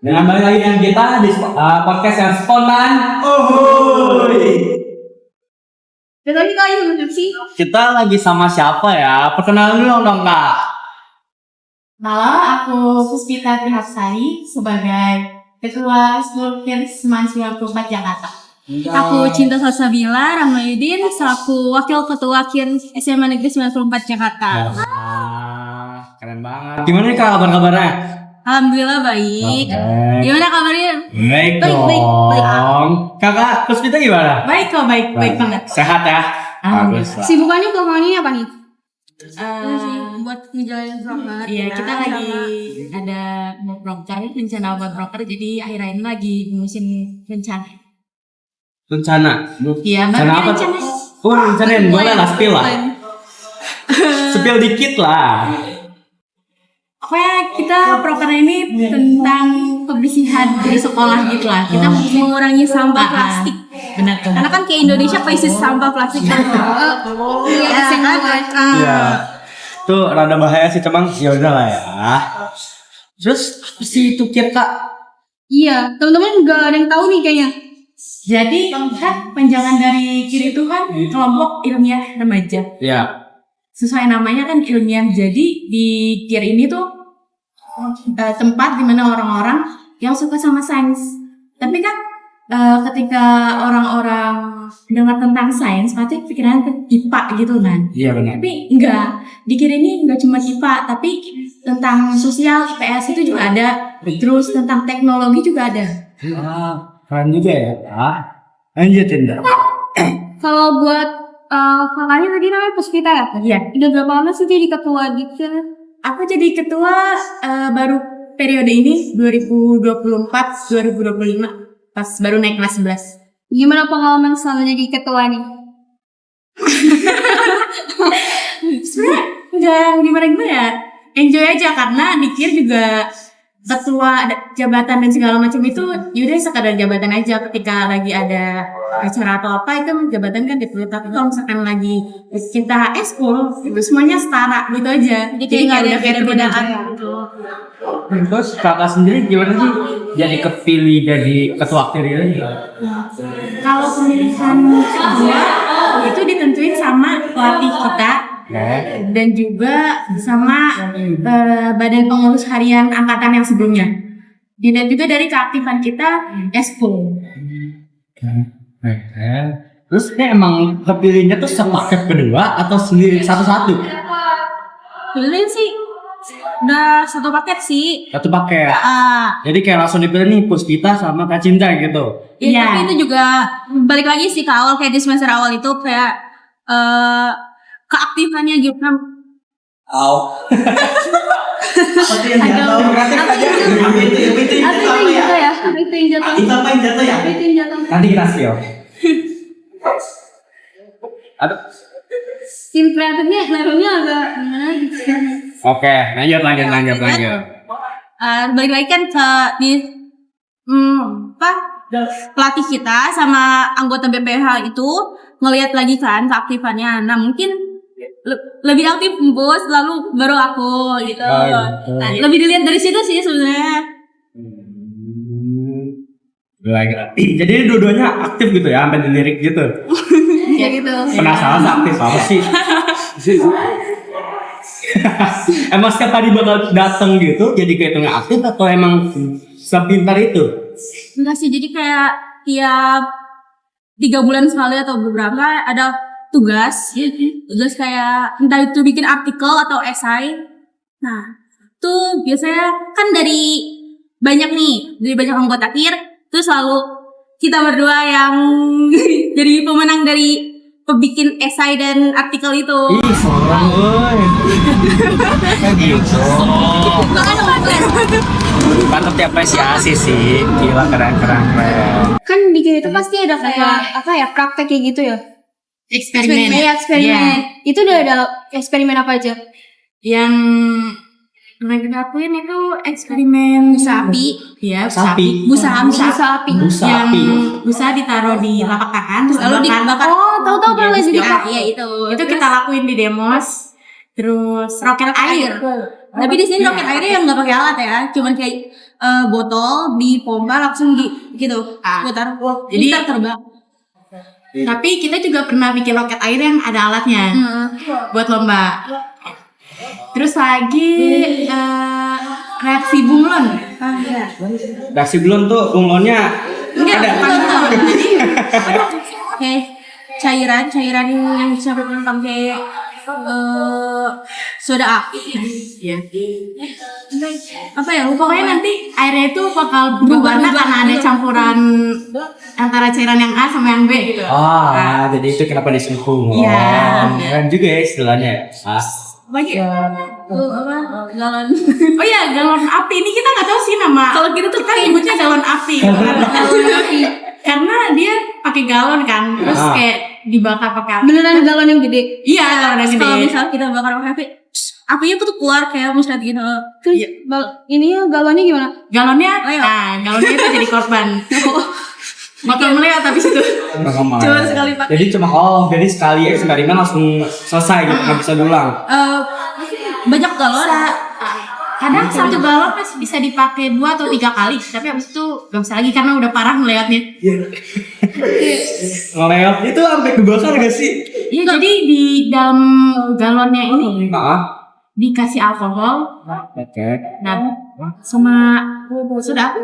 Dengan balik lagi dengan kita di podcast yang spontan. Dan tadi kali itu sih. Kita lagi sama siapa ya? Perkenalan dulu dong Kak. Halo, aku Puspita Trihapsari sebagai Ketua Struktur Seman 94 Jakarta. Aku Cinta Salsabila Rahmayudin selaku Wakil Ketua KIN SMA Negeri 94 Jakarta. Keren banget. Gimana nih Kak kabar-kabarnya? Alhamdulillah baik. Oke. Gimana kabarnya? Baik Baik. dong. Kakak Puspita gimana? Baik kok, baik banget. Sehat ya? Alhamdulillah. Bagus lah. Sibukannya belakangan ini apa nih? Eh, Buat ngejalanin broker. Iya, kita lagi ada mau broker, rencana buat broker, jadi akhir-akhir ini lagi ngurusin rencana. Rencana? Iya, Rencana apa? rencana. Rencanain boleh lah, spill lah. Spill dikit lah. Pokoknya kita broker ini tentang kebersihan di sekolah gitu lah. Kita mengurangi sampah plastik. Benar tuh. Karena kan kayak Indonesia krisis sampah plastik kan. Iya. Tuh rada bahaya sih cemang. Ya udah lah ya. Terus apa sih itu Kak? Iya, teman-teman nggak ada yang tahu nih kayaknya. Jadi kan panjangan dari kiri itu kan kelompok ilmiah remaja. Iya. Sesuai namanya kan ilmiah. Jadi di kiri ini tuh tempat dimana orang-orang yang suka sama sains. Tapi kan ketika orang-orang dengar tentang sains, pasti pikirannya ke IPA gitu kan. Iya benar. Tapi enggak, di kiri ini enggak cuma IPA, tapi tentang sosial IPS itu juga ada. Terus tentang teknologi juga ada. Keren juga ya. Lanjutin dah. Kalau buat kakaknya tadi namanya Puspita ya? Iya. Udah berapa lama sih jadi ketua gitu? Aku jadi ketua baru periode ini 2024-2025 pas baru naik kelas 11. Gimana pengalaman selama jadi ketua nih? Sebenarnya nggak gimana ya, enjoy aja karena dikir juga ketua jabatan dan segala macam itu yaudah sekadar jabatan aja. Ketika lagi ada acara atau apa itu jabatan kan dipilih, tapi kalau misalkan lagi kita eskul itu semuanya setara gitu aja. Jadi nggak ada beda-bedaan gitu. Terus kakak sendiri gimana sih jadi kepilih jadi ketua akhir ini? Kalau pemilihan ketua itu ditentuin sama pelatih kita dan juga sama badan pengurus harian angkatan yang sebelumnya. Dan juga dari keaktifan kita eskul. Terus emang kepilihnya tuh sepaket berdua atau sendiri satu-satu? Pilih sih udah satu paket sih. Satu paket. Jadi kayak langsung dipilih nih Puspita sama Kak Cinta gitu. Iya. Tapi itu juga balik lagi sih ke awal, kayak di semester awal itu kayak keaktifannya gitu. Apa yang jatuh? Apa yang jatuh ya? Nanti kita spill. Aduh. Tim kreatifnya naruhnya agak gimana gitu. Oke, lanjut. Balik lagi kan ke di pelatih kita sama anggota BPH itu ngelihat lagi kan keaktifannya. Nah mungkin lebih aktif bos, lalu baru aku gitu. Nah, lebih dilihat dari situ sih sebenarnya. Jadi dua-duanya aktif gitu ya, sampai dilirik gitu. Ya gitu. Penasaran aktif apa sih? Emang setiap hari bakal datang gitu, jadi kehitungnya aktif atau emang sepintar itu? Enggak sih, jadi kayak tiap 3 bulan sekali atau beberapa ada tugas kayak entah itu bikin artikel atau esai. Nah, tuh biasanya kan dari banyak anggota KIR, terus selalu kita berdua yang jadi pemenang dari pembikin esai dan artikel itu. Ih, seorang gitu. Patut diapresiasi sih. Gila keren. Kan di KIR itu pasti ada kayak apa ya, praktek kayak gitu ya. Eksperimen. Eksperimen. Itu udah ada eksperimen apa aja? Yang lagi dilakuin itu eksperimen busa api, ya busa api. Busa api. Yang busa ditaruh di lapak tangan terus Lalu dibakar. tahu pernah lagi jadi dibakar. Iya itu. Itu kita lakuin di demos. Terus roket air. Tapi di sini roket airnya yang nggak pakai alat ya, cuman kayak botol dipompa langsung gitu putar. Jadi Jadi- terbang. Tapi kita juga pernah bikin roket air yang ada alatnya buat lomba. Terus lagi reaksi bunglon. Reaksi belum tuh bunglonnya Enggak, ada. bukan bunglon. Jadi kayak cairan yang dicampurkan pakai soda api. Iya. Apa ya? Lupa Pokoknya nanti airnya itu bakal berubah warna karena ada campuran antara cairan yang A sama yang B gitu. Jadi itu kenapa disebut bunglon? Iya. Keren juga ya istilahnya. Lagi. apa? Galon. Oh iya, galon api ini kita nggak tahu sih nama. Kalau gitu tuh kita nyebutnya galon api. Galon api. Karena dia pakai galon kan, terus kayak dibakar pakai api. Beneran galon yang gede. Iya, galon yang Kalau gede. misal kita bakar pakai api, apinya tuh keluar kayak musnah gitu. Terus Iya. ini galonnya gimana? Galonnya, Ayo. galonnya itu jadi korban. Bakal melihat habis itu. Cuma sekali pakai. Jadi jadi sekali eksperimen langsung selesai gitu, nggak bisa diulang. Banyak galon. Kadang satu galon masih bisa dipakai 2 atau 3 kali, tapi habis itu gak bisa lagi karena udah parah ngeliatnya. Ngeleot itu sampai kebakar gak sih? Iya, jadi di dalam galonnya ini dikasih alkohol, Oke. nah sama sudah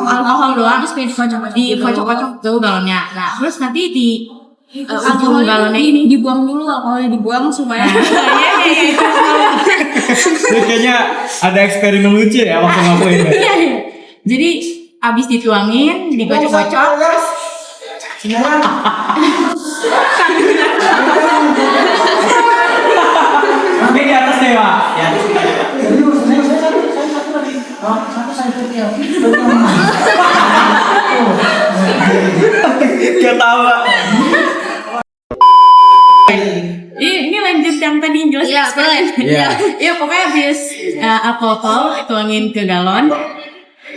alkohol doang, Terus kayak dikocok-kocok. dikocok-kocok tuh galonnya. Nah, terus nanti di ujung Alkoholnya galonnya ini. dibuang dulu, alkoholnya dibuang supaya Iya. Ini kayaknya ada eksperimen lucu ya waktu ngakuin. Iya. Jadi abis dituangin, dikocok-kocok, terus Ini di atas deh, Pak. Ya. Ketawa. ini lanjut yang tadi yang jelas Iya, boleh. Iya. Iya, pokoknya habis alkohol dituangin ke galon.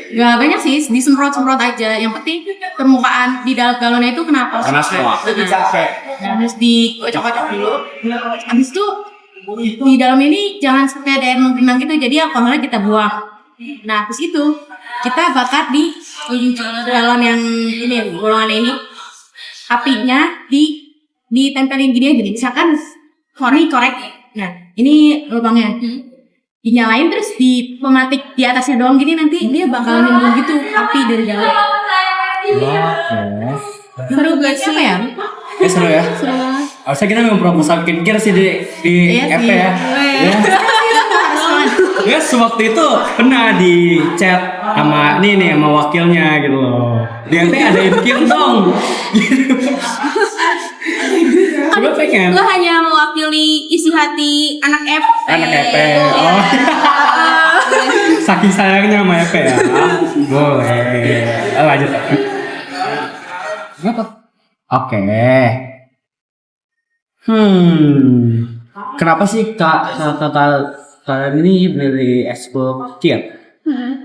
Gak banyak sih, disemprot-semprot aja. Yang penting permukaan di dalam galonnya itu kena panas. Panas semua. Nah, terus dikocok-kocok dulu. Habis itu di dalam ini jangan sampai ada air menggenang gitu, jadi alkoholnya kita buang. Nah, habis itu kita bakar di ujung galon yang ini, golongan ini. Apinya ditempelin gini aja, misalkan korek. Nah, ini lubangnya. Dinyalain terus di pematik di atasnya doang gini, nanti dia bakal nyembur gitu api dari dalam. Seru gak sih? Apa ya? Seru ya. Harusnya kita memang proposal bikin sih di Iya EP sih. ya. Ya. Ya, sewaktu itu pernah di chat sama sama wakilnya gitu loh. Di EP ada bikin dong. Coba pengen. Gue hanya mewakili isi hati anak EP. Anak EP. Oh. Saking sayangnya sama EP ya. Boleh. Lanjut. Kenapa? Oke. Kenapa sih kalian ini dari ekskul kid?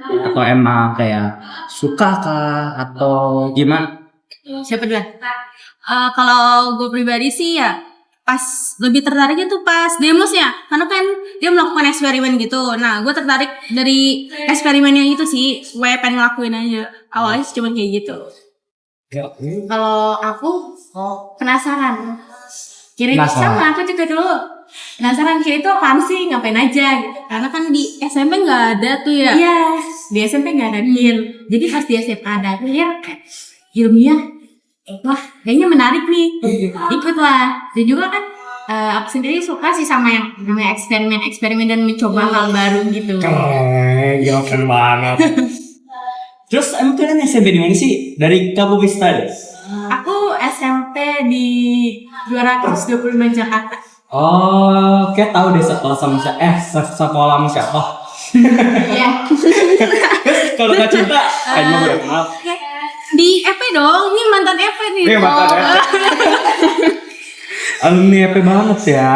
Atau emang kayak suka kah atau gimana? Siapa duluan? Kalau gue pribadi sih ya pas lebih tertariknya tuh pas demosnya, karena kan dia melakukan eksperimen gitu. Nah, gue tertarik dari eksperimennya itu sih, supaya pengen ngelakuin aja. Awalnya cuma kayak gitu. Kalau aku penasaran. Kira-kira Penasaran. sama, aku juga dulu penasaran kira itu apaan sih, ngapain aja gitu. Karena kan di SMP nggak ada tuh ya. Iya, di SMP nggak ada PIR. Jadi pas di SMA ada PIR, kayak ilmiah, wah kayaknya menarik nih, ikut lah. Dan juga kan aku sendiri suka sih sama yang namanya eksperimen dan mencoba hal baru gitu. Gila keren banget. Terus emang kalian SMP di mana sih? Dari Kabupaten Studies? Aku SMP di 225 Jakarta. Oh, kayak tahu deh sekolah sama siapa. Sekolah sama siapa? Iya. Kalau Kak Cinta, kayaknya udah kenal. Di EP dong, ini mantan EP nih. Iya, mantan EP. Alumni EP banget ya.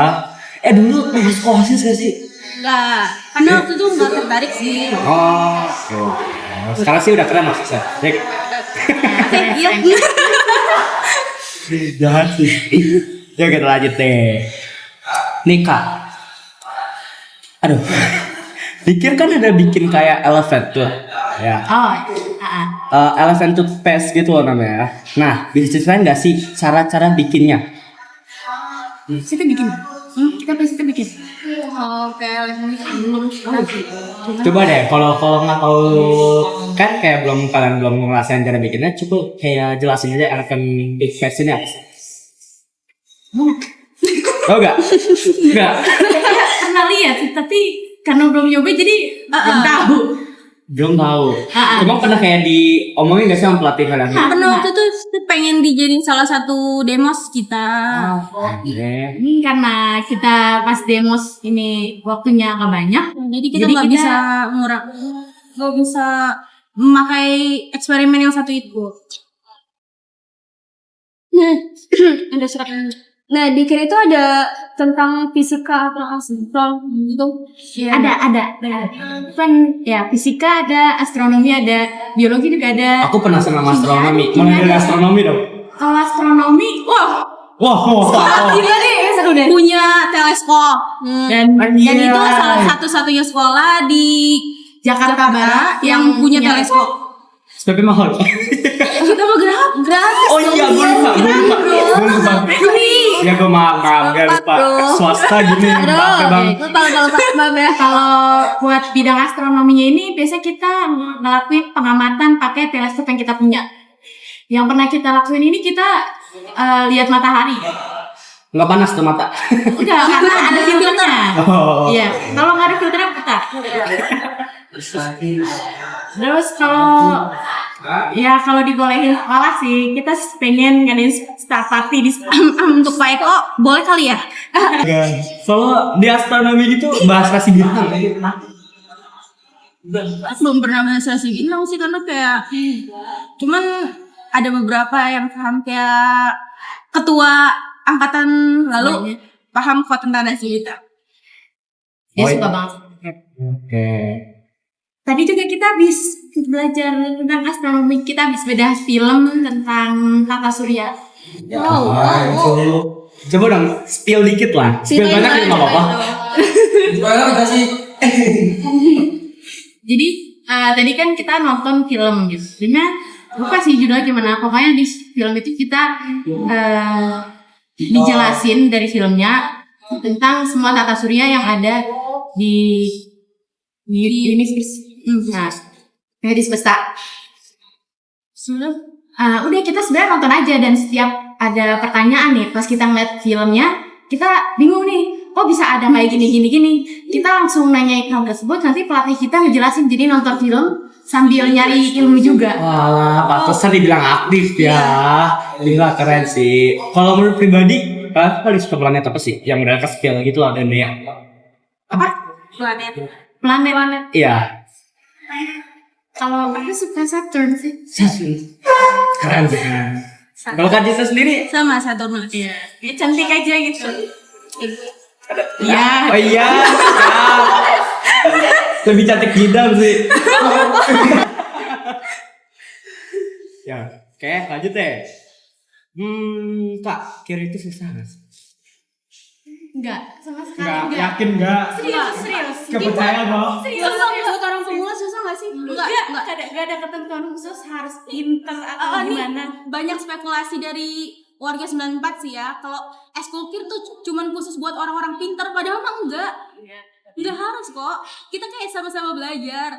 Dulu masuk OSIS gak sih? Enggak, karena waktu itu nggak tertarik sih. Oh, oke. Sekarang sih udah keren maksudnya. Iya. Jahat sih. Ya kita lanjut deh. Nikah. Aduh. Dikir kan ada bikin kayak elephant tuh. Ya. Oh, Elephant toothpaste gitu loh namanya. Nah, bisa ceritain nggak sih cara-cara bikinnya? Kita bikin. Kita pasti bikin. Oke, belum. Coba deh, kalau nggak tahu kan kayak kalian belum ngerasain cara bikinnya, coba kayak jelasin aja elephant toothpaste ini apa sih? Oh enggak? Enggak. Pernah lihat sih, tapi karena belum nyoba jadi belum tahu. Belum tahu. Cuma pernah kayak diomongin nggak sih sama pelatih kalian? Pernah waktu itu pengen dijadiin salah satu demos kita. Oke. Ini karena kita pas demos ini waktunya agak banyak. Jadi kita nggak bisa nggak bisa memakai eksperimen yang satu itu. Nah, ada surat. Nah, di kiri itu ada tentang fisika atau astro gitu. Ada. Kan ya fisika ada, astronomi ada, biologi juga ada. Aku pernah sama astronomi. Mulai dari astronomi dong. Kalau astronomi, wah, Gila nih, seru deh. Punya teleskop. dan Dan itu salah satu-satunya sekolah di Jakarta Barat yang punya teleskop. SPP mahal. Kita mau gratis. Oh iya, gue lupa. Ya gue maaf, gak lupa. Swasta gini, maaf ya bang. Lupa ya. kalau buat bidang astronominya ini biasa kita ngelakuin pengamatan pakai teleskop yang kita punya. Yang pernah kita lakuin ini kita lihat matahari. Nggak panas tuh mata. Enggak, karena ada filternya. Oh. Iya, kalau nggak ada filternya buta. Terus kalau dibolehin sekolah sih, kita pengen ngadain star party di Untuk Pak Eko, boleh kali ya? Soalnya di astronomi gitu bahas rasi bintang. Belum pernah bahas rasi bintang sih, karena kayak cuman ada beberapa yang paham, kayak ketua angkatan lalu paham kok tentang rasi bintang. Dia Oh, suka iya. banget. Oke. Tadi juga kita habis belajar tentang astronomi, kita habis bedah film tentang tata surya. Coba dong, spill dikit lah. Spill banyak ya nggak apa-apa. Gimana kita sih? Jadi tadi kan kita nonton film gitu. Sebenarnya lupa sih judulnya gimana. Pokoknya di film itu kita dijelasin dari filmnya tentang semua tata surya yang ada di universe. Nah, kayak di semesta. Udah kita sebenarnya nonton aja, dan setiap ada pertanyaan nih pas kita ngeliat filmnya, kita bingung nih, kok bisa ada kayak gini. Kita langsung nanyain hal tersebut, nanti pelatih kita ngejelasin. Jadi nonton film sambil nyari ilmu juga. Wah, pantesan dibilang aktif ya. Gila, keren sih. Kalau menurut pribadi, kalian paling suka planet apa sih? Yang udah ke skill gitu lah, dan ya. Apa? Planet. Iya. Kalau aku suka Saturn sih. Keren sih. Kalau Kak Jisa sendiri? Sama Saturnus. Iya. Ya, cantik aja gitu. Iya. Oh iya. Lebih cantik Gidam sih. Ya, oke, lanjut deh. Kak, kira itu susah nggak sih? Enggak, sama sekali Nggak, enggak. yakin nggak? Serius. Kepercayaan dong. Buat orang pemula susah gak sih? Enggak ada ketentuan khusus harus pinter atau gimana. Banyak spekulasi dari warga 94 sih ya, kalau Eskul-Kir tuh cuman khusus buat orang-orang pintar, padahal mah enggak. Enggak harus kok. Kita kayak sama-sama belajar.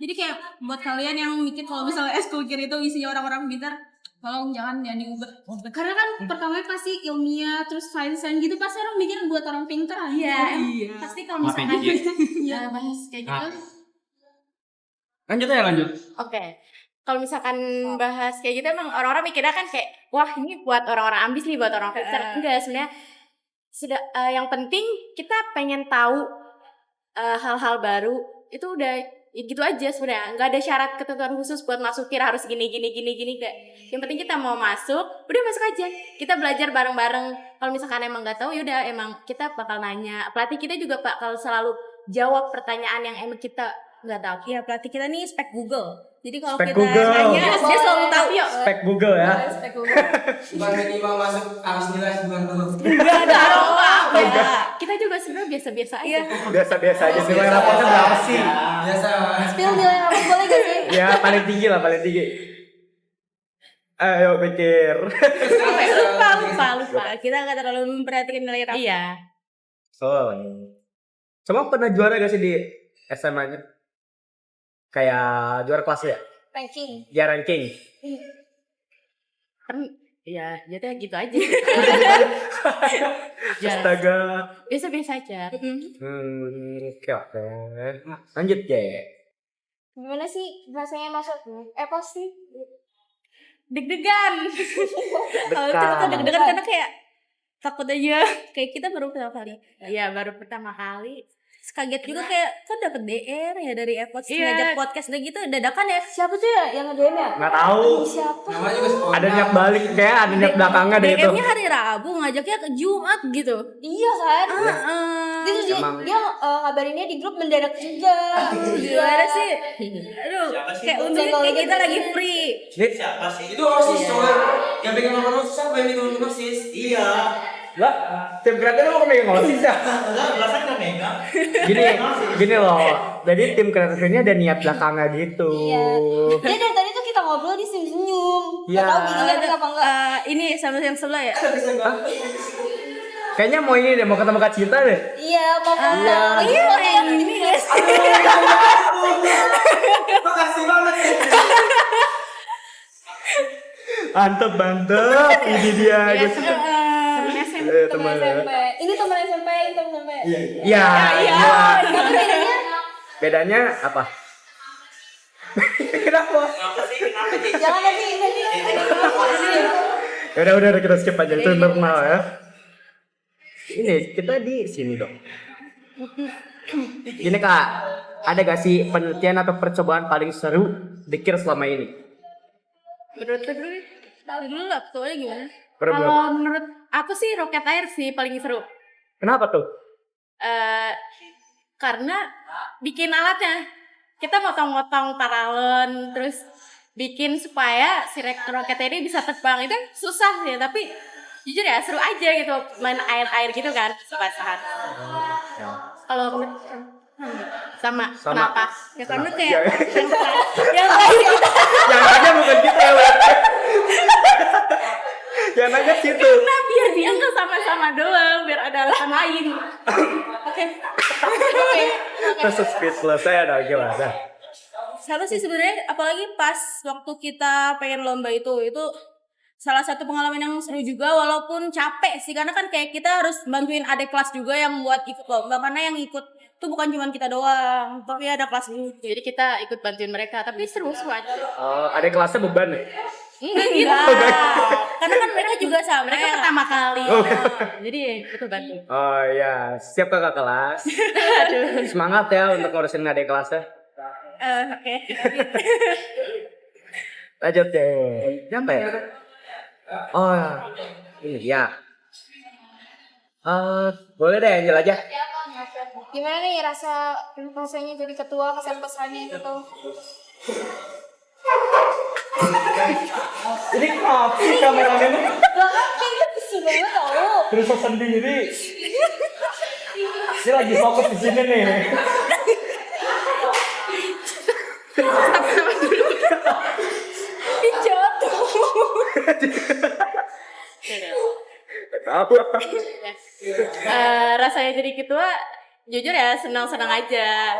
Jadi kayak buat kalian yang mikir kalau misalnya Eskul-Kir itu isinya orang-orang pintar, tolong jangan ya diubah. Karena kan pertamanya pasti ilmiah, terus sains gitu, pasti orang mikir buat orang pintar. Iya. Pasti kalau misalkan bahas kayak gitu. Lanjut. Oke. Kalau misalkan bahas kayak gitu emang orang-orang mikirnya kan kayak wah ini buat orang-orang ambis nih, buat orang pintar. Enggak, sebenarnya yang penting kita pengen tahu hal-hal baru. Itu udah ya gitu aja sebenarnya. Enggak ada syarat ketentuan khusus buat masuk kira harus gini kayak. Yang penting kita mau masuk, udah masuk aja. Kita belajar bareng-bareng. Kalau misalkan emang nggak tahu, yaudah emang kita bakal nanya. Pelatih kita juga bakal selalu jawab pertanyaan yang emang kita nggak tahu. Ya, pelatih kita nih spek Google. Jadi kalau Spek kita Google. nanya, dia selalu tahu. Spek Google ya. Spek Google. Bukan minimal masuk kelas nilai bukan dulu. Enggak ada. Kita juga sebenarnya biasa-biasa aja. Biasa-biasa aja. Nilai rapotnya berapa sih? Biasa. Spill nilai rapot boleh gak sih? Ya paling tinggi lah, paling tinggi. Ayo pikir. Lupa. Kita nggak terlalu memperhatikan nilai rapot. Iya. Semua pernah juara gak sih di SMA-nya? Kayak juara kelas ya? Ranking. Ya ranking. Kan ya jadi gitu aja. Astaga. Biasa-biasa aja. Oke. Lanjut ya. Gimana sih rasanya masuk pasti Deg-degan. Kalau itu kita deg-degan karena kayak takut aja. Kayak kita baru pertama kali. Iya, baru pertama kali. Kaget juga kayak kan dapet DR ya dari AirPods Iya. ngajak podcast udah gitu dadakan ya. siapa tuh ya yang nge-DM ya? Nggak tahu. Siapa? Namanya juga spontan. Ada niat balik kayak ada niat belakangnya deh itu. DM-nya hari Rabu ngajaknya ke Jumat gitu. Iya kan? Terus dia, Emang. dia ngabarinnya di grup mendadak juga. Gimana sih? Aduh, kayak untungnya kayak kita lagi free. Itu OSIS coy. Yang bikin nonton OSIS siapa yang bikin nonton OSIS? Iya. Lah, tim kreatif mau megang OSIS ya? Belasan kan megang. Gini loh. Jadi tim kreatif ini ada niat belakangnya gitu. Iya. Dia dari tadi tuh kita ngobrol di senyum-senyum. Iya. Gak tau bingung apa enggak. Ini sama yang sebelah ya. Kayaknya mau ini deh, mau ketemu Kak Cinta deh. Iya, mau Iya. Iya, yang ini guys. Makasih banget. Mantep. Ini dia guys. teman SMP. Ini teman SMP, ini teman SMP. Iya. Tapi bedanya Bedanya apa? Kenapa? jangan nanti. Udah kita skip aja itu normal ya. Ini kita di sini dong. Gini Kak, ada gak sih penelitian atau percobaan paling seru dikir selama ini? Menurut lu dulu. Tahu dulu lah, soalnya gimana? Kalau menurut aku sih roket air sih paling seru. Kenapa tuh? Karena bikin alatnya. Kita motong-motong paralon, terus bikin supaya si roket ini bisa terbang. Itu susah ya, tapi jujur ya seru aja gitu main air gitu kan, basahan. Kalau sama kenapa? Ya karena kayak Yang nanya bukan kita ya. Yang nanya situ. Karena biar dia nggak sama-sama doang, biar ada alasan lain. Oke. Terus speechless saya ada gimana? sama sih sebenarnya, apalagi pas waktu kita pengen lomba itu salah satu pengalaman yang seru juga walaupun capek sih karena kan kayak kita harus bantuin adik kelas juga yang buat ikut lomba karena yang ikut tuh bukan cuma kita doang tapi ada kelas dulu. Jadi kita ikut bantuin mereka, tapi seru aja. Ada kelasnya beban nih. Enggak gitu. Karena kan mereka juga sama. Mereka pertama kali. Jadi ikut bantu. Oh iya, siap kakak kelas. Semangat ya untuk ngurusin adik kelasnya. Oke. Lanjut deh. Siapa ya? Oh ini ya. Boleh deh Angel aja. Gimana nih rasanya jadi ketua kesan-kesannya gitu? Ini kenapa sih kameramennya? Kayaknya pusing banget tau. Terus sendiri. Dia lagi fokus di sini nih. Jatuh. Apa? Rasanya jadi ketua, jujur ya senang-senang aja.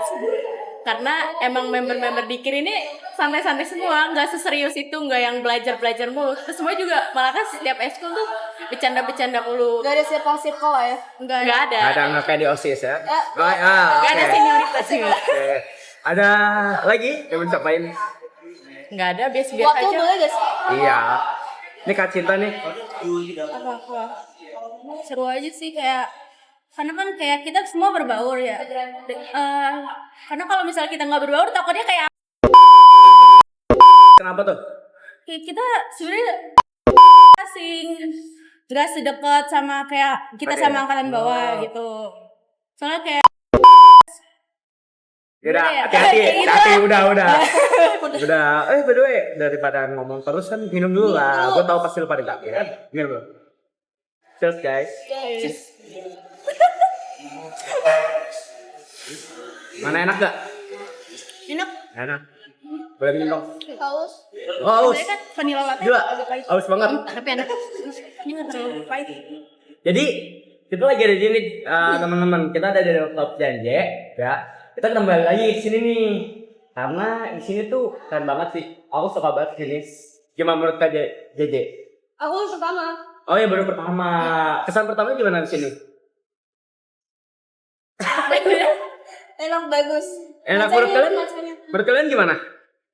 Karena emang member-member Dikir ini santai-santai semua, nggak seserius itu, nggak yang belajar-belajar mulu. Terus semua juga malah kan setiap eskul tuh bercanda-bercanda mulu. Gak ada circle lah ya? Nggak ada. Ada nggak kayak di OSIS ya? Nggak ada senioritas juga. Oke. Ada lagi yang mau disampaikan? Nggak ada, biasa-biasa Waktu aja. boleh gak sih? Iya. Ini Kak Cinta nih. Apa seru aja sih kayak karena kan kayak kita semua berbaur ya. Karena kalau misalnya kita nggak berbaur takutnya kayak Kenapa tuh? kita sebenarnya asing nggak sedekat sama kayak kita sama angkatan bawah gitu. Soalnya kayak Udah, ya? hati-hati, Kayak gitu hati, lah. udah. By the way, daripada ngomong terus kan minum dulu lah. Gue tahu pasti lu pada tak ya. Minum dulu. Cheers guys. Mana enak gak? Enak. Enak. Boleh minum dong. Haus. Oh, haus. Saya kan vanilla latte Gila. agak pahit. Haus banget. Tapi enak. Ini nggak terlalu pahit. Jadi kita lagi ada di sini teman-teman. Kita ada di Rooftop Janji ya. Kita kembali lagi ke sini nih. Karena di sini tuh keren banget sih. Aku suka banget sini. Gimana menurut Kak JJ? Aku pertama. Oh ya baru pertama. Kesan pertama gimana di sini? Enak bagus. Enak menurut kalian? Rasanya. Menurut kalian gimana?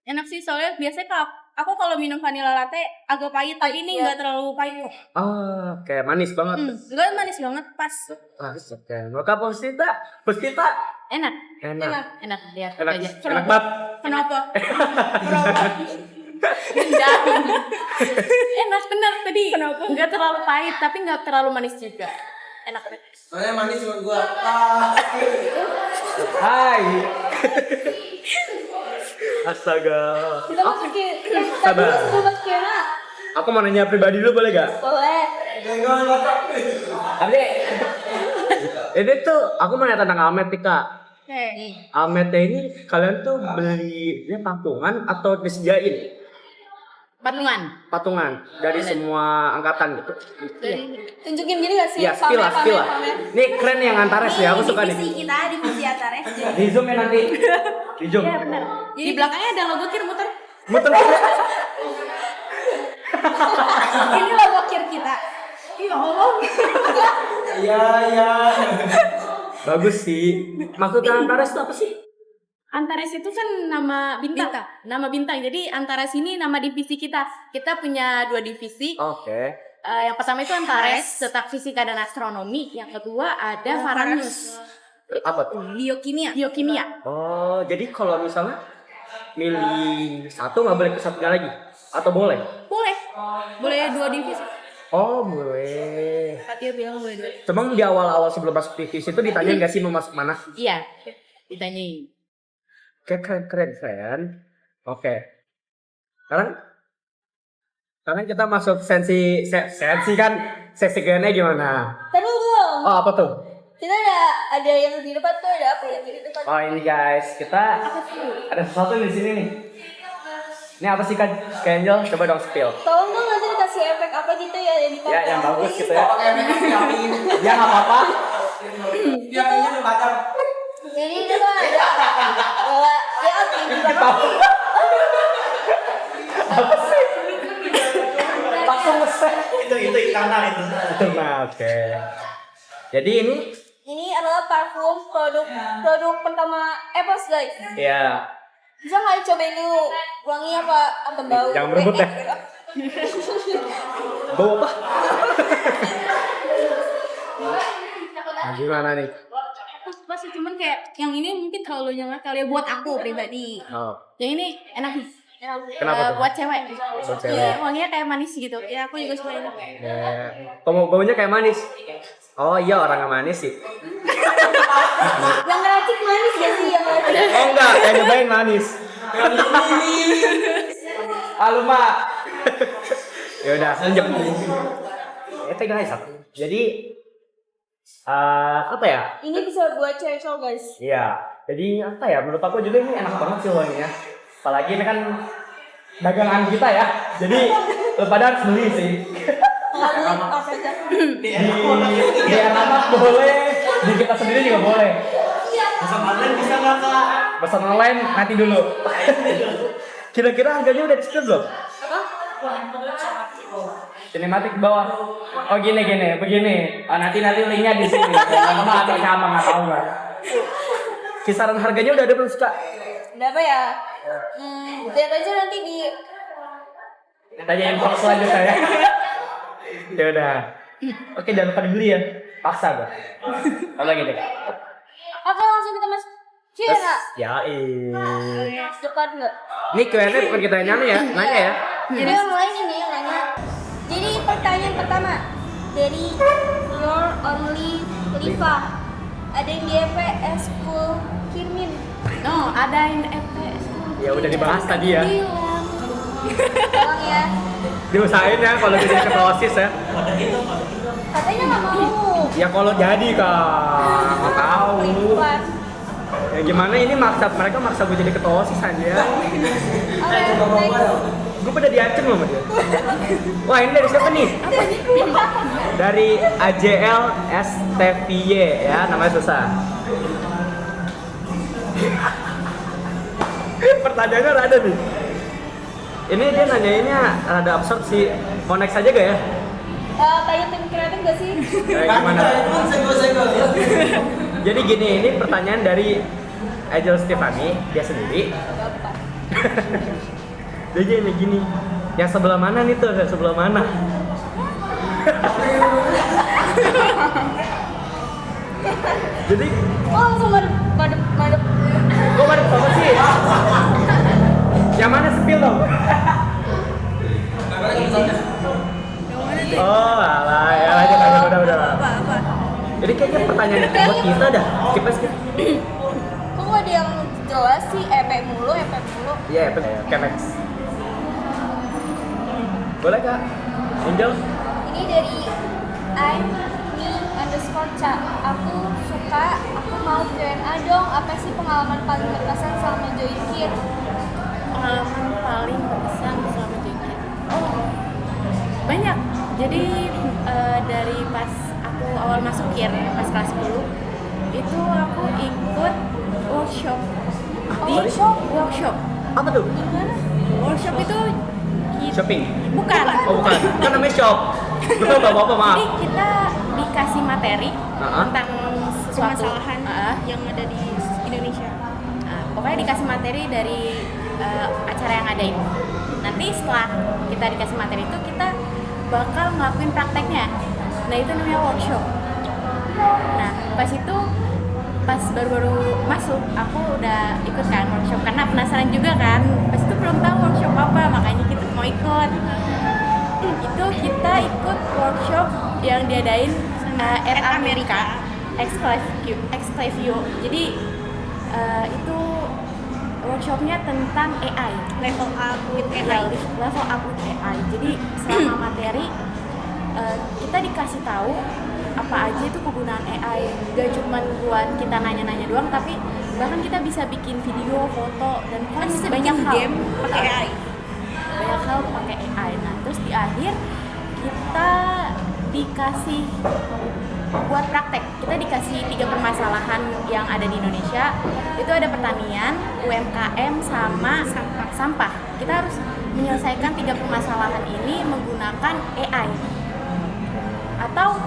Enak sih soalnya biasanya aku kalau minum vanilla latte agak pahit, tapi ini nggak terlalu pahit. Oh, kayak manis banget. Enggak manis banget pas. Oke. Maka Puspita Enak. enak. Enak. Lihat Enak, aja. enak banget. Kenapa? Enak bener tadi. Kenapa? Nggak terlalu pahit tapi nggak terlalu manis juga. Enak banget. Soalnya manis cuma gua. Hai. Astaga. Kita masukin. Sabar. Kita masukin Kena. Aku mau nanya pribadi dulu boleh gak? Boleh. Tapi ini tuh aku mau nanya tentang Amet nih Kak. Ametnya ini kalian tuh belinya patungan atau disediain? Patungan dari semua angkatan gitu. Tunjukin gini gak sih? Iya, skill lah. Ini keren yang Antares ya, aku suka nih. Divisi Antares. Di zoom ya nanti. Di zoom. Iya benar. Di belakangnya ada logo kir muter. Muter. Ini logo kir kita. Iya. Bagus sih. Maksudnya Antares itu apa sih? Antares itu kan nama bintang. Nama bintang. Jadi Antares ini nama divisi kita. Kita punya 2 divisi. Oke. Yang pertama itu Antares, Cetak Fisika dan Astronomi. Yang kedua ada Varanus, Apa tuh? Biokimia. Oh, jadi kalau misalnya milih satu nggak boleh ke satunya lagi? Atau boleh? Boleh 2 divisi. Oh, boleh. Fatia bilang boleh 2. Cuma di awal-awal sebelum masuk divisi itu ditanya nggak sih mau masuk mana? Iya, ditanyain. Keren. Oke. Sekarang kita masuk sesi kan sesi Q&A gimana? Tadi belum. Oh, apa tuh? Kita ada yang di depan tuh, ada apa yang di depan? Oh, ini guys, kita ada sesuatu di sini nih. Ini apa sih Kak Angel? Coba dong spill. Tolong dong nanti dikasih efek apa gitu ya yang dipakai. Ya, yang bagus gitu ya. Pakai efek nyapin. Ya nggak apa-apa. Dia kayaknya udah baca. Jadi itu tuh ada bawa ya di belakang. Apa sih? Langsung nge-set. Itu internal itu. Nah, oke. Jadi Ini adalah parfum produk pertama Apples guys. ya Bisa nggak cobain dulu wangi apa bau? Jangan berebut ya. Bau apa? Nah, gimana nih? Pas cuman kayak yang ini mungkin terlalu nyengat kali ya buat aku pribadi. Oh, Yang ini enak nih. Kenapa tuh? Buat cewek. Buat cewek. Iya, wanginya kayak manis gitu. Ya aku juga suka ini. ya. Baunya kayak manis. Oh iya, orang yang manis sih. Yang ngeracik manis gak sih yang ngeracik? Oh enggak, kayak nyobain manis. Aluma. Ya udah, lanjut. Itu guys, jadi apa ya? Ini bisa buat cewek cowok guys. Iya, jadi apa ya? Menurut aku juga ini enak banget sih wanginya. Apalagi ini kan dagangan kita ya. Jadi lu pada harus beli sih. Di anak boleh, di kita sendiri juga boleh. Pesan online bisa nggak Kak? Pesan online nanti dulu. Kira-kira harganya udah di belum? Sinematik di bawah. Oh begini. Oh, nanti linknya di sini. Sama atau sama nggak tahu nggak. Kisaran harganya udah ada belum Kak? Udah apa ya? Lihat aja nanti di. Tanyain info selanjutnya ya. Ya udah. Oke, jangan lupa dibeli ya. Paksa gua. Apa lagi deh? Oke langsung kita masuk. Cina. Ya, Dekat nggak? ini Q&A bukan kita nanya ya. Jadi yang lain ini yang nanya. Jadi pertanyaan pertama dari Your Only Liva. Ada yang di EPS School Kirmin. No, ada yang FPS. Ya udah dibahas tadi ya. Tolong ya. Diusahain ya kalau jadi ketua OSIS ya. Katanya nggak mau. Ya kalau jadi kak, nggak tahu. Pelin-pelan. Ya gimana ini mereka maksa gue jadi ketua OSIS aja. Oke, next. Gue pada diacem loh sama dia. Wah ini dari siapa nih? Dari AJL STVY ya, namanya susah. Pertanyaannya rada nih. Ini dia nanyainnya rada absurd sih. Mau next aja gak ya? Tanya tim kreatif gak sih? Kayak gimana? Jadi gini, ini pertanyaan dari Angel Stefani, dia sendiri. Gampang. Dia gini, yang sebelah mana nih tuh? Yang sebelah mana? Jadi, Oh, langsung madep. gue mana apa sih? Yang mana spill dong? Oh, alah, ya lanjut, udah. Apa? Jadi kayaknya pertanyaan itu buat kita dah. Skip. Kok nggak ada yang jelas sih? EP mulu. Iya, bener. Next. Boleh kak? Angel? Ini dari I'm me_ca. Aku suka, aku mau Q&A dong. Apa sih pengalaman paling berkesan selama join KIR? Pengalaman paling berkesan selama join KIR. Oh, banyak. Jadi dari pas aku awal masuk KIR, pas kelas 10, itu aku ikut workshop. Workshop. Apa tuh? Workshop itu Shopping? bukan. Oh bukan, kan namanya shop. Betul bapak maaf. Jadi kita dikasih materi Uh-huh. tentang sesuatu Permasalahan yang ada di Indonesia. pokoknya dikasih materi dari acara yang ngadain. Nanti setelah kita dikasih materi itu kita bakal ngelakuin prakteknya. Nah itu namanya workshop. Nah pas baru-baru masuk aku udah ikut kan workshop karena penasaran juga kan. Pas itu belum tahu workshop apa, makanya kita mau ikut. Itu kita ikut workshop yang diadain at Amerika Exclavio. Jadi itu workshopnya tentang AI, Level up with AI. AI. Level up with AI. Jadi selama materi kita dikasih tahu apa aja itu kegunaan AI. Gak cuma buat kita nanya-nanya doang, tapi bahkan kita bisa bikin video, foto, dan Kan bisa banyak bikin hal game pakai AI. banyak hal pakai AI. Nah terus di akhir kita dikasih buat praktek. Kita dikasih 3 permasalahan yang ada di Indonesia. Itu ada pertanian, UMKM, sama sampah. Kita harus menyelesaikan 3 permasalahan ini menggunakan AI. Atau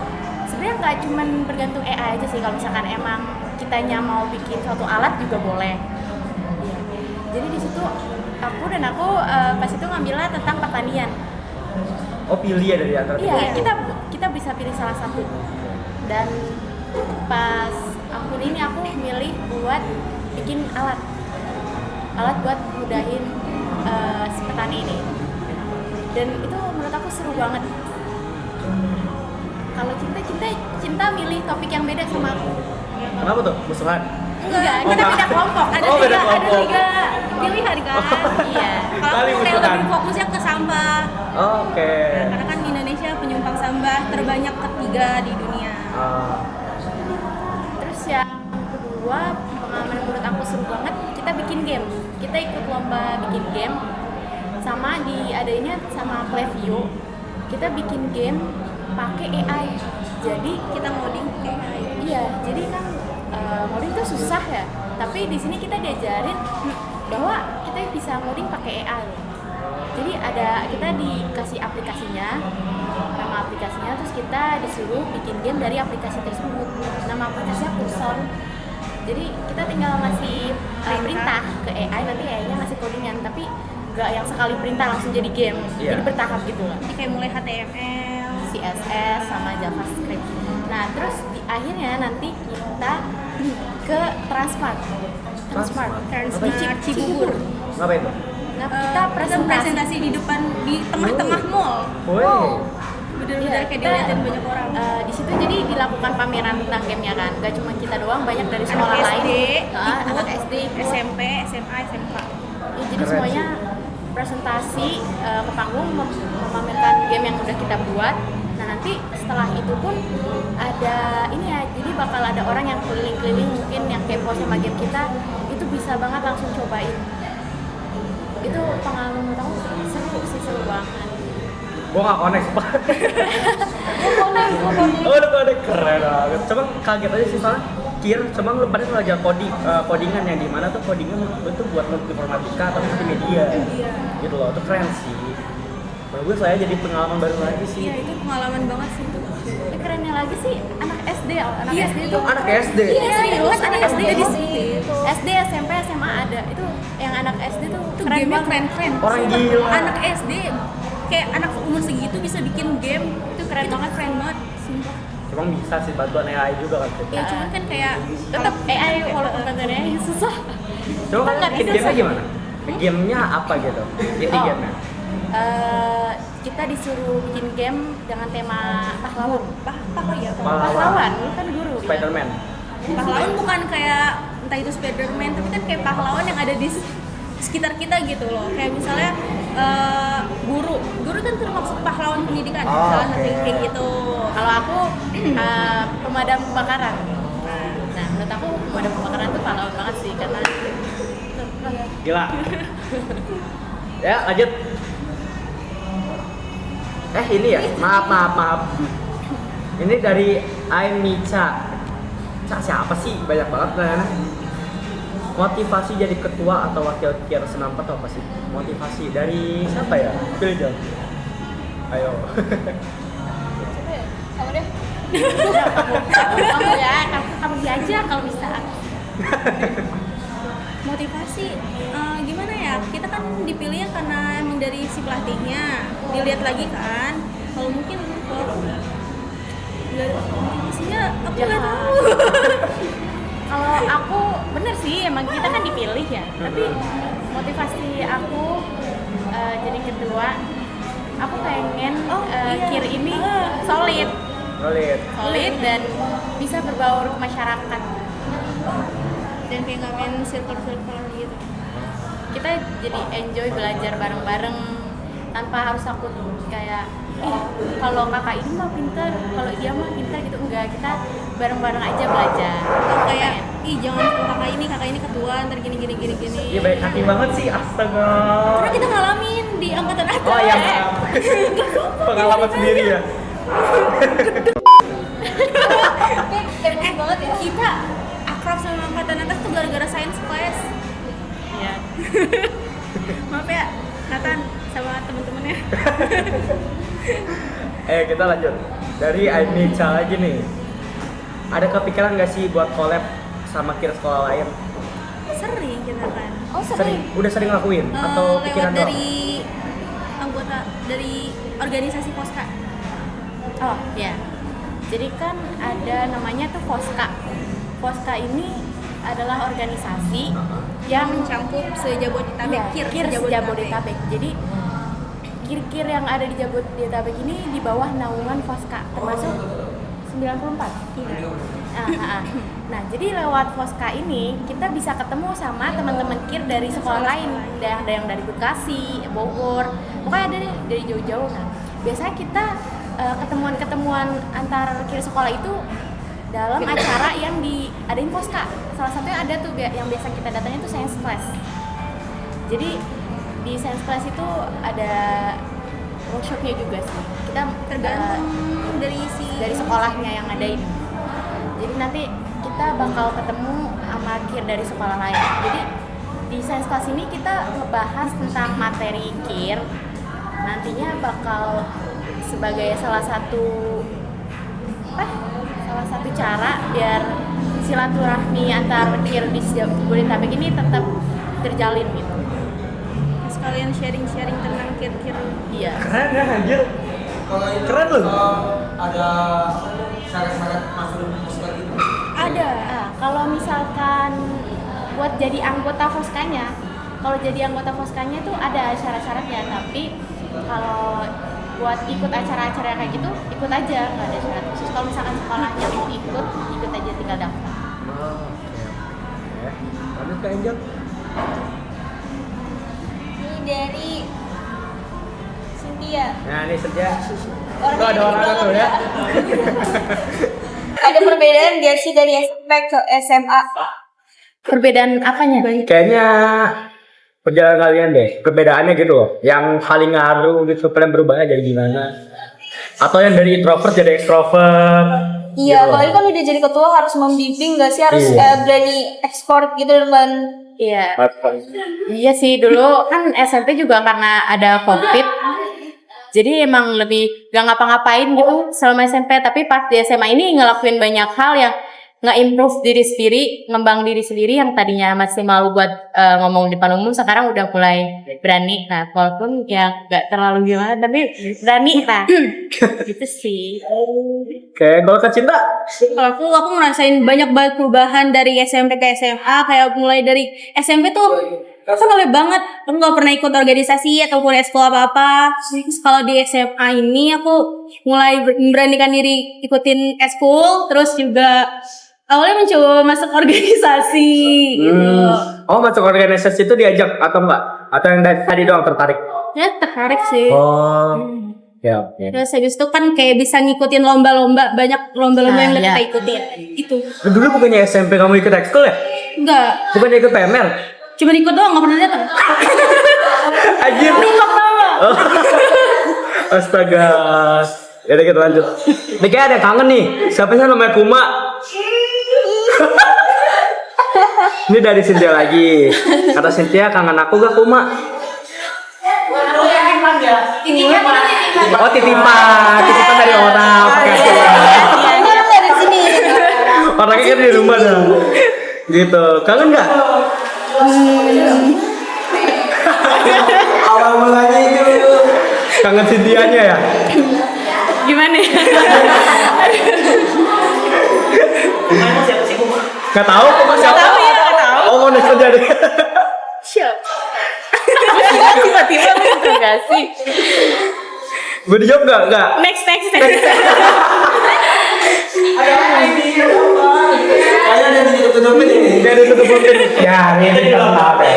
sebenarnya nggak cuma bergantung AI aja sih. Kalau misalkan emang kitanya mau bikin suatu alat juga boleh. Ya. Jadi di situ aku pas itu ngambilnya tentang pertanian. Oh pilih ya dari antara Iya, kita bisa pilih salah satu. Dan pas aku milih buat bikin alat buat mudahin si petani ini. Dan itu menurut aku seru banget. Kalau cinta milih topik yang beda sama aku. Kenapa tuh? Musuhan? Enggak, kita beda kelompok. Ada Oh, beda tiga kelompok. Pilihan kan? Iya. Kalau Kali aku musuhan. lebih fokusnya ke sampah. Oke. Karena kan di Indonesia penyumbang sampah terbanyak ketiga di dunia. Terus yang kedua, pengalaman menurut aku seru banget, kita bikin game. Kita ikut lomba bikin game sama diadainnya sama Clevio. Kita bikin game pakai AI. Jadi kita ngoding pakai AI. Iya, jadi kan ngoding itu susah ya. Tapi di sini kita diajarin bahwa kita bisa ngoding pakai AI. Jadi kita dikasih aplikasinya, nama aplikasinya, terus kita disuruh bikin game dari aplikasi tersebut. Nama aplikasinya Cursor. Jadi kita tinggal ngasih perintah ke AI, nanti AI-nya ngasih codingan, tapi nggak yang sekali perintah langsung jadi game. Iya. Jadi bertahap gitu lah. Jadi kayak mulai HTML, CSS sama JavaScript. Nah, terus di akhirnya nanti kita ke Transmart Cibubur. Apa itu? Nah, kita presentasi di depan di tengah-tengah mall. Woi. Bener-bener Iya, kayak kita, dilihatin banyak orang. di situ jadi dilakukan pameran tentang gamenya kan. Gak cuma kita doang, banyak dari sekolah Anak lain. SD, Anak SD, SMP, SMA, SMK. Ya, jadi Keren semuanya presentasi ke panggung memamerkan game yang udah kita buat. Nah nanti setelah itu pun ada ini ya, jadi bakal ada orang yang keliling-keliling mungkin yang kepo sama game kita, itu bisa banget langsung cobain. Itu pengalaman menurut aku seru banget. Gua nggak connect pak. Oh udah connect, keren banget. Cuma kaget aja sih soalnya kir, cuma lu pada belajar codingan yang dimana tuh codingan itu buat informatika atau multimedia gitu loh, itu keren sih. Menurut gue saya jadi pengalaman baru lagi sih. Iya, itu pengalaman banget sih itu. Kerennya lagi sih anak SD, SD itu Anak SD. Iya serius, anak SD di Gitu. SD, SMP, SMA ada. Itu yang anak SD tuh Itu keren game-nya banget. keren-keren. Orang Sumpah. gila. Anak SD kayak anak umur segitu bisa bikin game, itu keren banget. Sumpah. Cuma bisa sih bantuan AI juga kan. Ya cuman kan kayak Tetap AI walaupun bantuannya susah. Coba kan Nggak bikin bisa gamenya sih. gimana? Gamenya apa gitu? Inti Oh. gamenya. Kita disuruh bikin game dengan tema pahlawan. Pahlawan. Lu kan guru. Spider-Man. pahlawan bukan kayak entah itu Spiderman, tapi kan kayak pahlawan yang ada di sekitar kita gitu loh. Kayak misalnya guru kan termasuk pahlawan pendidikan, Oh, salah satu oke. yang kayak gitu. Kalau aku pemadam kebakaran. Nah, menurut aku pemadam kebakaran itu pahlawan banget sih karena Gila. Ya, lanjut. Ini ya, maaf. Ini dari Ainica. Cak siapa sih? Banyak banget kan. Motivasi jadi ketua atau wakil KIR Senampa atau apa sih? Motivasi dari siapa ya? Pilih dong. Ayo. Kamu deh. kamu dia aja kalau bisa. Motivasi gimana ya, kita kan dipilih karena emang dari si pelatihnya, dilihat lagi kan. Kalau mungkin motivasinya aku nggak tahu. Kalau aku bener sih emang kita kan dipilih ya. Tapi motivasi aku jadi ketua, aku pengen KIR ini solid dan bisa berbaur ke masyarakat. Dan kayak nggak main circle gitu. Kita jadi enjoy belajar bareng-bareng tanpa harus takut kayak kalau kakak ini mah pintar, kalau dia mah pintar gitu. Enggak, kita bareng-bareng aja belajar. Atau kayak jangan sama kakak ini ketua, ntar gini. Iya baik hati banget sih, astaga. Karena kita ngalamin di angkatan atas. Oh iya, pengalaman sendiri ya. Kayak banget ya. Kita akrab sama angkatan atas tuh gara-gara science class. Iya. Maaf ya, Nathan sama temen-temennya. Kita lanjut. Dari Ainica lagi nih. Ada kepikiran nggak sih buat collab sama KIR sekolah lain? Sering kita kan. Oh sering. Udah sering ngelakuin atau pikiran lewat doang? dari anggota dari organisasi Poska. Oh ya. Jadi kan ada namanya tuh Poska. Poska ini adalah organisasi yang Mencakup sejabodetabek, KIR Jabodetabek. Jadi KIR yang ada di Jabodetabek ini di bawah naungan Poska, termasuk 94. Nah, jadi lewat Poska ini kita bisa ketemu sama teman-teman KIR dari sekolah lain. Ada yang dari Bekasi, Bogor, pokoknya ada deh dari jauh-jauh. Nah, biasanya kita ketemuan antar KIR sekolah itu dalam acara yang diadain Poska. Salah satunya ada tuh yang biasa kita datangnya tuh science class. Jadi di science class itu ada workshopnya juga sih. Kita tergantung dari sekolahnya yang ngadain. Jadi nanti kita bakal ketemu sama KIR dari sekolah lain. Jadi di science class ini kita ngebahas tentang materi KIR. Nantinya bakal sebagai salah satu cara biar silaturahmi antar KIR di Jabodetabek ini tetap terjalin gitu. sekalian sharing tentang KIR. Iya. Keren ya anjir. Kalau itu Keren loh. ada syarat-syarat masuk gitu. Ada. Kalau misalkan buat jadi anggota Poskanya, tuh ada syarat-syaratnya. Tapi kalau buat ikut acara-acara kayak gitu, ikut aja, nggak ada syarat khusus. Kalau misalkan sekolahnya mau ikut aja tinggal daftar. Oke. Lanjut ke Angel. Ini dari Cynthia. Nah ini Senja. Tuh ada orang tuh ya. Ada perbedaan gak sih dari SMP ke SMA? Perbedaan apanya? Kayaknya perjalanan kalian deh, perbedaannya gitu loh. Yang paling ngaruh gitu, kalian berubahnya jadi gimana? Atau yang dari introvert jadi extrovert? Iya, Gitu. apalagi kan udah jadi ketua harus membimbing gak sih? Harus Iya. berani ekspor gitu depan. Iya. Iya sih, dulu kan SMP juga karena ada COVID. Jadi emang lebih gak ngapa-ngapain gitu selama SMP. Tapi pas di SMA ini ngelakuin banyak hal yang nge-improve diri sendiri, ngembang diri sendiri yang tadinya masih malu buat ngomong di depan umum, sekarang udah mulai berani. Nah, walaupun ya gak terlalu gimana, tapi berani lah. Gitu sih. Kayak kalau ke Cinta, Kalau aku ngerasain banyak banget perubahan dari SMP ke SMA. Kayak mulai dari SMP tuh aku ngewe banget, aku nggak pernah ikut organisasi ataupun ekskul apa-apa. Terus kalau di SMA ini aku mulai memberanikan diri ikutin ekskul, terus juga awalnya mencoba masuk organisasi gitu. oh masuk organisasi itu diajak atau enggak? Atau yang tadi doang tertarik? Ya tertarik sih. Oh, ya oke. Terus habis itu kan kayak bisa ngikutin lomba-lomba, banyak lomba-lomba yang Nah, kita ya. ikutin. Itu. Dulu bukannya SMP kamu ikut ekskul ya? Enggak, Bukannya ikut PML? cuma ikut doang, nggak pernah datang. Anjir. Oh. Astaga. Ya udah kita lanjut. Nih kayak ada yang kangen nih. Siapa sih namanya Kuma? Ini dari Cynthia lagi. Kata Cynthia kangen aku gak Kuma? Oh titipan dari orang. Pakai Kamu kan dari sini. orangnya kan di rumah dah. Gitu. Kangen gak? Awal mulanya itu. Kangen Cynthia-nya ya? Gimana ya? Gak tahu Kuma siapa? Oh mau next aja deh. Tiba-tiba gitu gak sih? Gue dijawab gak? Gak. Next. Kayaknya ada ditutup-tutupin ini. Gak ditutup-tutupin. Ya ini internal deh.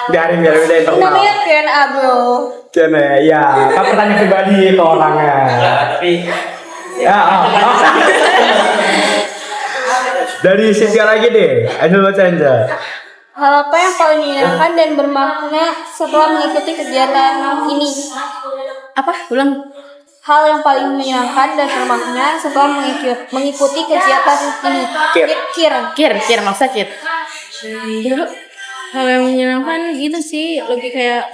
Biarin udah internal. Namanya Q&A bro. Kene, ya, kan pertanyaan pribadi ke orangnya. Tapi Ya, dari Cynthia lagi deh, ayo baca aja. Hal apa yang paling menyenangkan dan bermakna setelah mengikuti kegiatan ini? Apa? Ulang. Hal yang paling menyenangkan dan bermakna setelah mengikuti kegiatan ini. Kir, maksudnya Kir. Dulu hal yang menyenangkan gitu sih, lebih kayak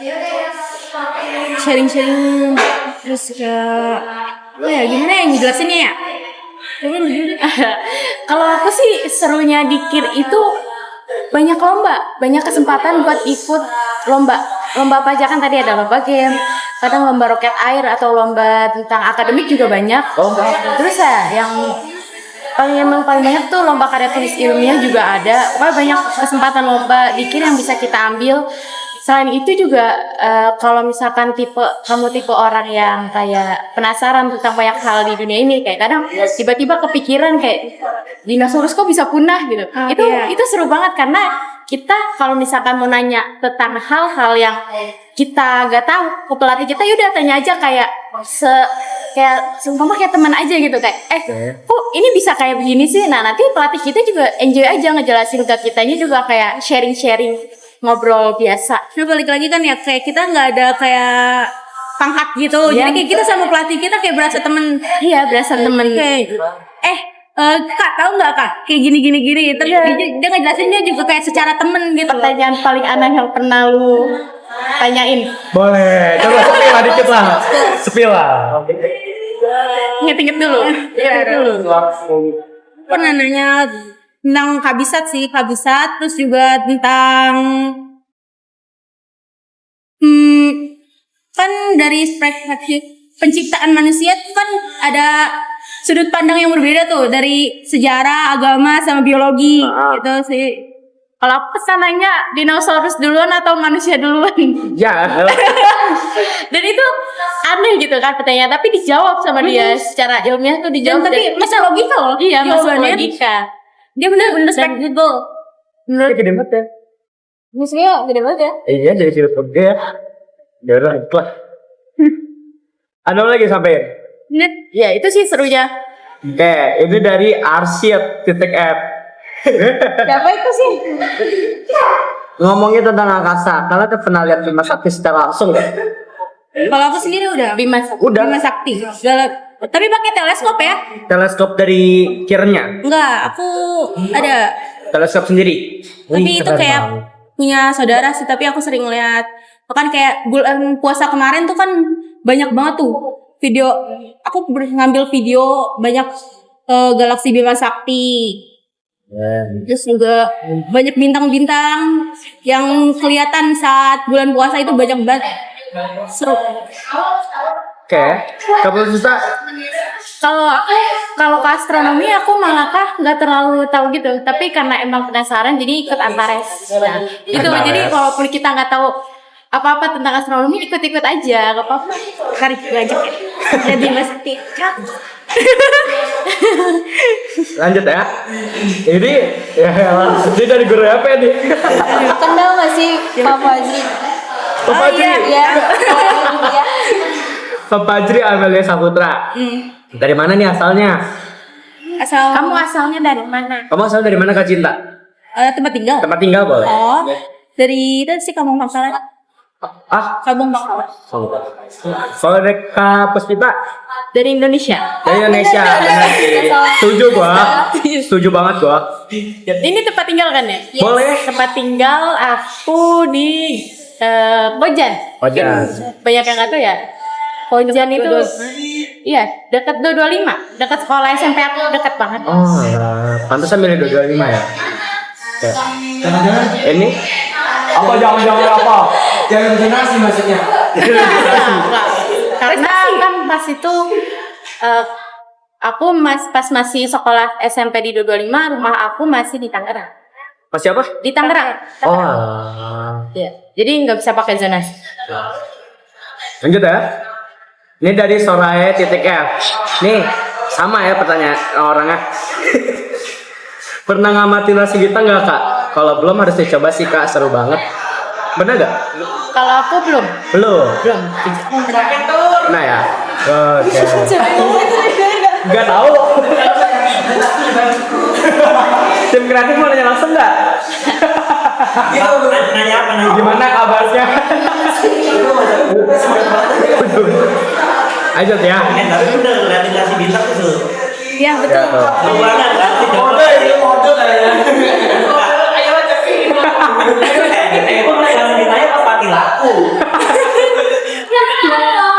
sharing-sharing, terus kayak apa ya, gimana yang jelasinnya ya? Coba lu dulu. Kalau aku sih serunya di Kir itu banyak lomba, banyak kesempatan buat ikut lomba. Lomba apa aja kan tadi ada lomba game, kadang lomba roket air atau lomba tentang akademik juga banyak. Terus ya yang paling banyak tuh lomba karya tulis ilmiah juga ada. Pokoknya banyak kesempatan lomba di Kir yang bisa kita ambil. Selain itu juga kalau misalkan kamu tipe orang yang kayak penasaran tentang banyak hal di dunia ini, kayak kadang tiba-tiba kepikiran kayak dinosaurus kok bisa punah gitu. Itu seru banget karena kita kalau misalkan mau nanya tentang hal-hal yang kita nggak tahu ke pelatih kita, yaudah tanya aja kayak seumpama kayak teman aja gitu kayak kok ini bisa kayak begini sih. Nah nanti pelatih kita juga enjoy aja ngejelasin ke kitanya juga kayak sharing ngobrol biasa. Nah balik lagi kan ya, kayak kita nggak ada kayak pangkat gitu, Iya. jadi kayak kita sama pelatih kita kayak berasa temen. Iya berasa temen. Kayak kak tahu nggak kak kayak gini terus dia ngejelasin, dia juga kayak secara temen gitu. Pertanyaan paling aneh yang pernah lu tanyain. Boleh, coba spill lah dikit lah. Spill lah. Ingat-ingat dulu. Pernah nanya tentang kabisat, terus juga tentang kan dari perspektif penciptaan manusia tuh kan ada sudut pandang yang berbeda tuh dari sejarah, agama sama biologi gitu sih. Kalau aku kesananya dinosaurus duluan atau manusia duluan. Ya. Dan itu aneh gitu kan pertanyaan, tapi dijawab sama dia secara ilmiah tuh dijawab. Tapi masih logika loh. Iya, masuk jawabannya. logika. Dia bener-bener spektakel. Menurut gede banget ya. Maksudnya gede banget ya. Iya dari sudut pandang ya. Ya udah lah. Ada lagi sampai. Ya itu sih serunya. Oke, ini dari Arsyad.F. Siapa itu sih? Ngomongnya tentang angkasa. Kalian tuh pernah lihat Bima Sakti secara langsung nggak? Kalau aku sendiri udah Udah. Bima Sakti. Tapi pakai teleskop ya? Teleskop dari Kirnya. Enggak, aku ada. Teleskop sendiri. Tapi Wih, itu keren kayak banget. punya saudara sih, tapi aku sering lihat. Bahkan kayak bulan puasa kemarin tuh kan banyak banget tuh video. Aku ngambil video banyak galaksi Bima Sakti. Terus juga banyak bintang-bintang yang kelihatan saat bulan puasa itu banyak banget. Seru. Oke, kamu Susta? Kalau ke astronomi aku malah nggak terlalu tahu gitu, tapi karena emang penasaran jadi ikut Antares. Nah, itu Antares. jadi walaupun kita nggak tahu apa-apa tentang astronomi ikut-ikut aja, nggak apa-apa. Tarik gue ajak ya. Jadi Mas Sakti. Lanjut ya. Ini ya ini dari guru apa ini? Kenal gak sih Pak Fajri? Pak Fajri. Iya. Iya. Pak Fajri Amelia Saputra. Dari mana nih asalnya? Asal Kamu asalnya dari mana? Kamu asal dari mana Kak Cinta? tempat tinggal. Tempat tinggal boleh? Oh, dari itu sih Kampung Bangkalan. Ah, Kampung Bangkalan. soal dari Kak Puspita Dari Indonesia. dari Indonesia. Benar sih. Setuju gua. Setuju banget gua. Ini tempat tinggal kan ya? Boleh. Tempat tinggal aku di Kojan. Ojan. Banyak yang nggak tahu ya. Kojan itu iya dekat 225, dekat sekolah SMP aku dekat banget. Oh, pantesan milih 225 ya. Oke. Ini apa jangan-jangan apa? Jangan generasi maksudnya. Enggak. Karena kan pas itu aku pas masih sekolah SMP di 225, rumah aku masih di Tangerang. Masih apa? Di Tangerang. Oh. Iya. Jadi nggak bisa pakai zonasi. Lanjut ya. Ini dari Soraya.F. Nih, sama ya pertanyaan orangnya. Pernah ngamati Nasi Gita nggak Kak? Kalau belum harus dicoba sih Kak, seru banget. Bener nggak? Kalau aku belum. Belum. Belum. Nah ya. Oke. Nggak tahu. Tim kreatif mau nanya langsung nggak? Nanya apa nanya? Gimana kabarnya? Ayo ya. Tapi udah ngeliatin nasi bintang tuh. Iya betul. Lu banget kan sih mode ini mode kayaknya. Ayo aja sih. Emang nasi bintangnya pas mati laku.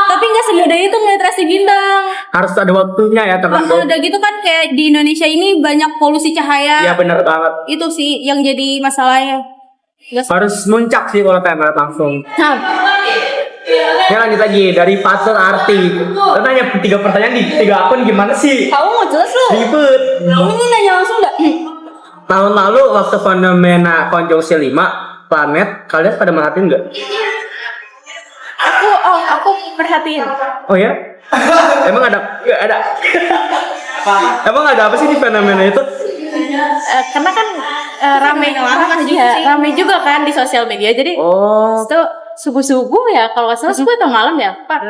Tapi nggak semudah itu ngeliat Rasi Bintang. Harus ada waktunya ya tertentu. Udah gitu kan kayak di Indonesia ini banyak polusi cahaya. Iya benar banget. Itu sih yang jadi masalahnya. Harus muncak sih kalau pengen ngeliat langsung. Nah, Ya lanjut lagi dari Fatul Arti. Lo nanya 3 pertanyaan di 3 akun gimana sih? kamu mau jelas lu? Ribet. Ini nanya langsung nggak? Tahun lalu waktu fenomena konjungsi 5 planet, kalian pada merhatiin nggak? Aku perhatiin. Oh ya? Emang ada? Nggak ada. Emang ada apa sih di fenomena itu? Karena kan rame juga kan di sosial media. Jadi Oh. itu subuh-subuh ya, kalau nggak salah subuh atau malam ya, Pak.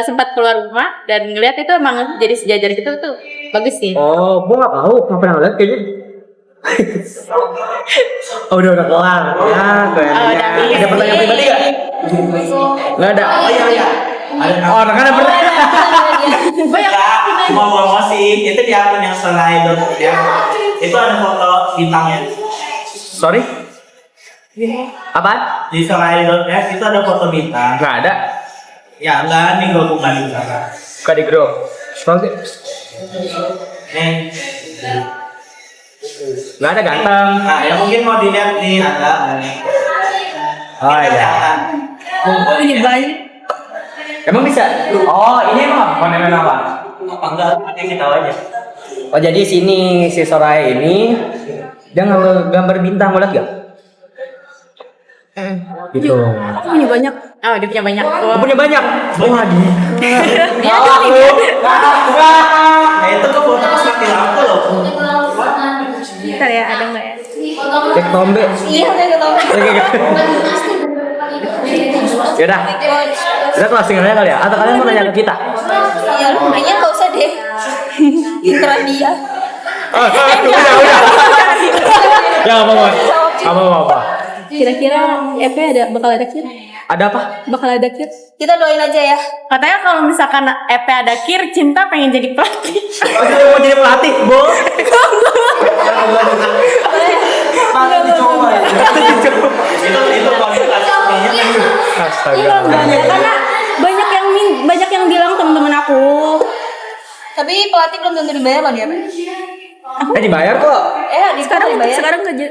Sempat keluar rumah dan ngeliat itu emang jadi sejajar gitu tuh. Bagus sih. Oh, gua nggak tahu, nggak pernah lihat kayaknya. Oh, udah kelar. Ya, kayaknya. Ada pertanyaan pribadi nggak? Nggak ada. Oh iya. Ada Oh, kan ada pertanyaan. ngomong sih itu di akun yang selain ya. Itu ada foto bintangnya. Sorry. Apa? Di selain.f itu ada foto bintang. Nggak ada. Ya enggak nih gue buka di sana. Buka di grup. Scroll sih. Nih. Nggak ada ganteng. Nah, ya mungkin mau dilihat nih ada. Oh iya. Oh, ini banyak. Emang bisa? Oh, ini emang apa? Fenomena apa? Apa enggak? Yang tahu aja. Oh, jadi sini si Soraya ini dia ngambil gambar bintang, mau lihat nggak? Gitu. Aku punya banyak. Oh, dia punya banyak. Aku punya banyak. Wah, Dia tuh nih. Nah itu ke foto pas mati lampu loh. Bentar ya, ada nggak ya? cek tombe. Iya, saya ketawa. Yaudah. Kita closing aja kali ya. Atau kalian mau nanya ke kita? Iya, kayaknya nggak usah deh. Pinteran dia. Udah. Ya apa. Kira-kira EP bakal ada kir? Ada apa? Bakal ada kir? Kita doain aja ya. Katanya kalau misalkan EP ada Kir, Cinta pengen jadi pelatih. Mau jadi pelatih, Bo? Patut dicoba ya. Itu kualitas kayaknya. Astaga. Karena banyak yang bilang temen-temen aku. Tapi pelatih belum tentu dibayar loh dia. Dibayar kok. Di sekarang dibayar. Sekarang kerja.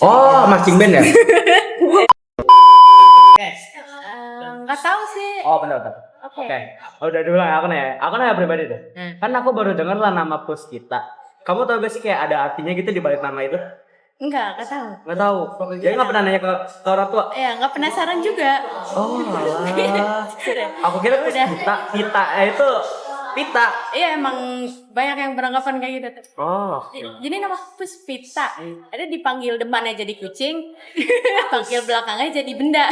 Oh, marching band ya? Nggak tahu sih. Oh, benar. Oke. Udah dulu aku nanya pribadi deh. Kan aku baru dengar lah nama Puspita. Kamu tahu gak sih kayak ada artinya gitu di balik nama itu? Nggak tahu. Nggak tahu. Jadi nggak pernah nanya ke orang tua. Ya, nggak penasaran juga. Oh, alah. Aku kira Pita itu Pita. Iya, emang banyak yang beranggapan kayak gitu. Oh. Jadi nama Puspita. Ada dipanggil depannya jadi kucing, panggil belakangnya jadi benda.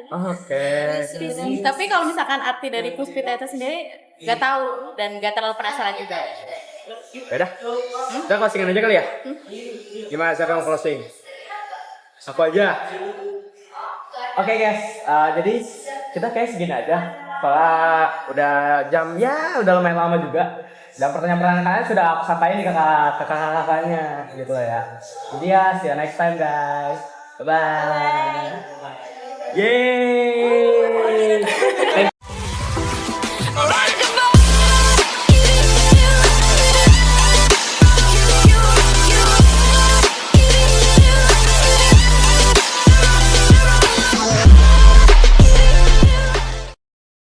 Oke. Tapi kalau misalkan arti dari Puspita itu sendiri nggak tahu dan nggak terlalu penasaran juga. Udah. Udah closingan aja kali ya? Gimana siapa yang closing? Aku aja. Oke guys, jadi kita kayak segini aja. Soalnya udah jam udah lumayan lama juga. Dan pertanyaan-pertanyaan kalian sudah aku sampaikan ke kakak-kakaknya gitu ya. Jadi ya, see you next time guys. Bye bye. Yeay.